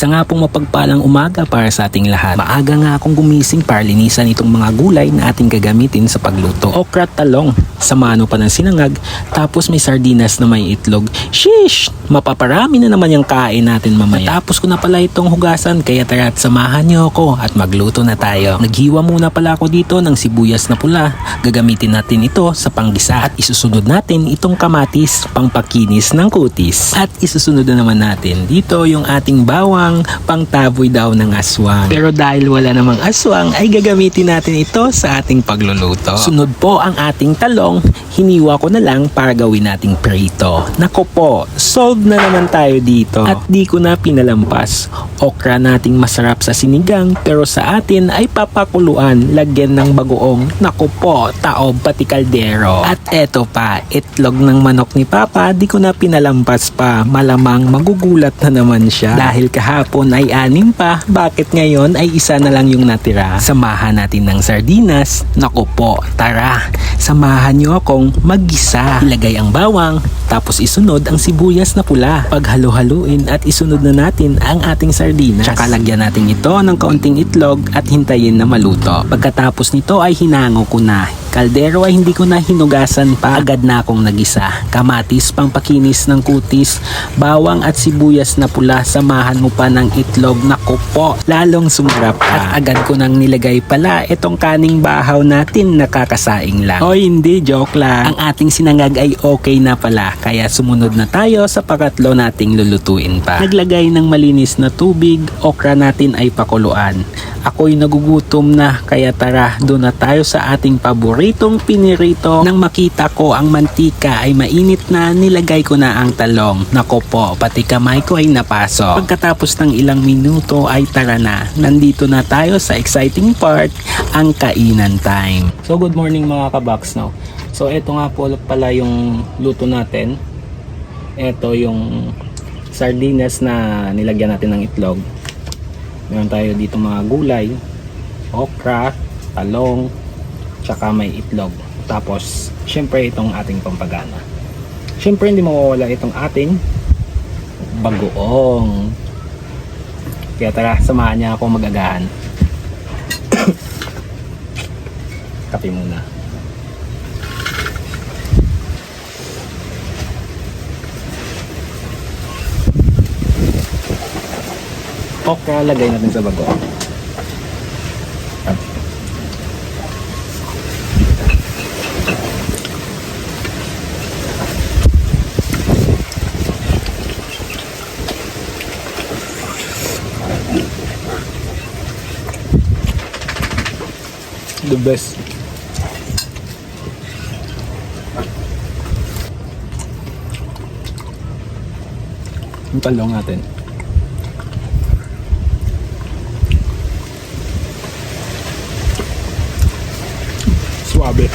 Isa nga pong mapagpalang umaga para sa ating lahat. Maaga nga akong gumising para linisan itong mga gulay na ating gagamitin sa pagluto. Okra at talong, samano pa ng sinangag, tapos may sardinas na may itlog. Sheesh! Mapaparami na naman yung kain natin mamaya. Tapos ko na pala itong hugasan, kaya tara at samahan niyo ako at magluto na tayo. Naghiwa muna pala ako dito ng sibuyas na pula. Gagamitin natin ito sa panggisa at isusunod natin itong kamatis, pangpakinis ng kutis. At isusunod na naman natin dito yung ating bawang, pangtaboy daw ng aswang. Pero dahil wala namang aswang ay gagamitin natin ito sa ating pagluluto. Sunod po ang ating talong, hiniwa ko na lang para gawin nating prito. Nako po, solve na naman tayo dito. At di ko na pinalampas. Okra nating masarap sa sinigang pero sa atin ay papakuluan, lagyan ng bagoong. Nako po, taob pati kaldero. At eto pa, itlog ng manok ni Papa, di ko na pinalampas pa. Malamang magugulat na naman siya. Dahil kahapon ay 6 pa, bakit ngayon ay isa na lang yung natira? Samahan natin ng sardinas. Nako po, tara, samahan nyo akong maggisa. Ilagay ang bawang, tapos isunod ang sibuyas na pula. Paghalo-haluin at isunod na natin ang ating sardinas. Tsaka lagyan natin ito ng kaunting itlog at hintayin na maluto. Pagkatapos nito ay hinango ko na. Kaldero ay hindi ko na hinugasan pa, agad na akong nagisa. Kamatis, pangpakinis ng kutis, bawang at sibuyas na pula, samahan mo pa ng itlog. Naku po, lalong sumarap pa. At agad ko nang nilagay pala itong kaning bahaw natin, nakakasaing lang. O hindi, joke lang. Ang ating sinangag ay okay na pala, kaya sumunod na tayo sa pangatlo nating lulutuin pa. Naglagay ng malinis na tubig, okra natin ay pakuluan. Ako'y nagugutom na, kaya tara, doon na tayo sa ating paboritong pinirito. Nang makita ko ang mantika ay mainit na, nilagay ko na ang talong. Nako po, pati kamay ko ay napasok. Pagkatapos ng ilang minuto ay tara na, nandito na tayo sa exciting part, ang kainan time. So good morning mga kabaks, no? So eto nga po pala yung luto natin. Eto yung sardinas na nilagyan natin ng itlog. Meron tayo dito mga gulay, okra, talong, tsaka may itlog. Tapos, syempre itong ating pampagana. Syempre hindi mawawala itong ating bagoong. Kaya tara, samahan niya ako mag-agahan. Kape muna. Okra, lagay natin sa bago. The best. Yung talong natin. Suabe.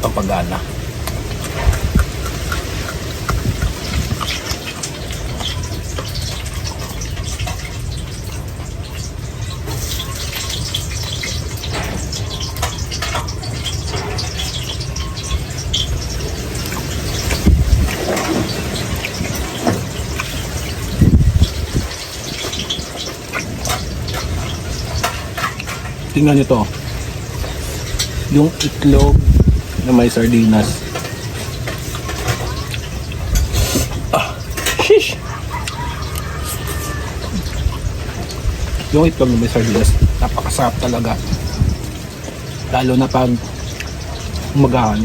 Pampagana. Tingnan nyo to, yung itlog na may sardinas. Sheesh! Yung itlog na may sardinas, napakasarap talaga, lalo na pag umagahan.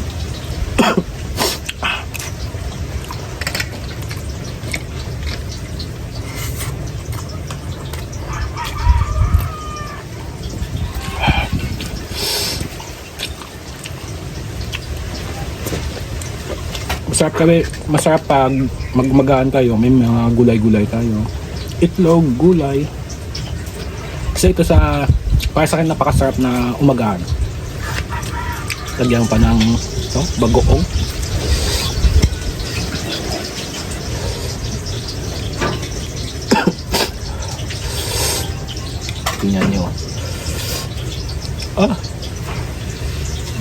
Masarap pag magmagaan tayo, may mga gulay-gulay tayo. Itlog, gulay. Kasi ito para sa akin napakasarap na umagahan. Lagyan pa ng bagoong. Tingnan nyo.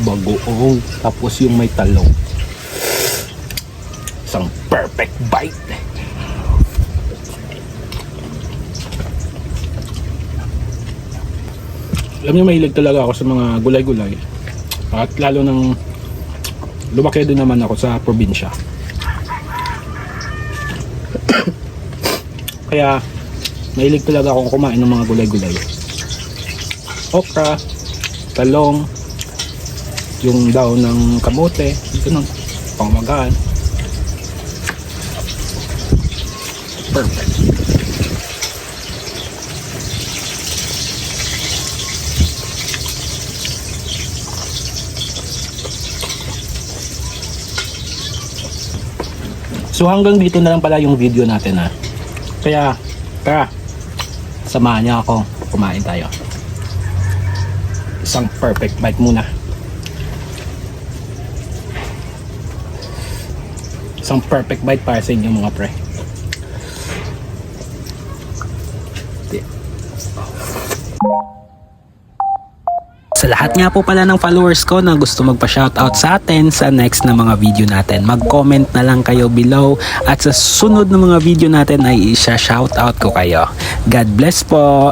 bagoong, tapos yung may talong. Isang perfect bite. Alam niyo, mahilig talaga ako sa mga gulay-gulay. At lalo nang lumaki din naman ako sa probinsya. Kaya mahilig talaga akong kumain ng mga gulay-gulay. Okra, talong, yung daon ng kamote, ganun, pangmagaan. Perfect. So hanggang dito na lang pala yung video natin ha. Kaya tara, samahan niyo ako, kumain tayo. Isang perfect bite muna. Isang perfect bite para sa inyo mga pre. Sa lahat nga po pala ng followers ko na gusto magpa-shoutout sa atin sa next na mga video natin, mag-comment na lang kayo below at sa sunod na mga video natin ay isa-shoutout ko kayo. God bless po!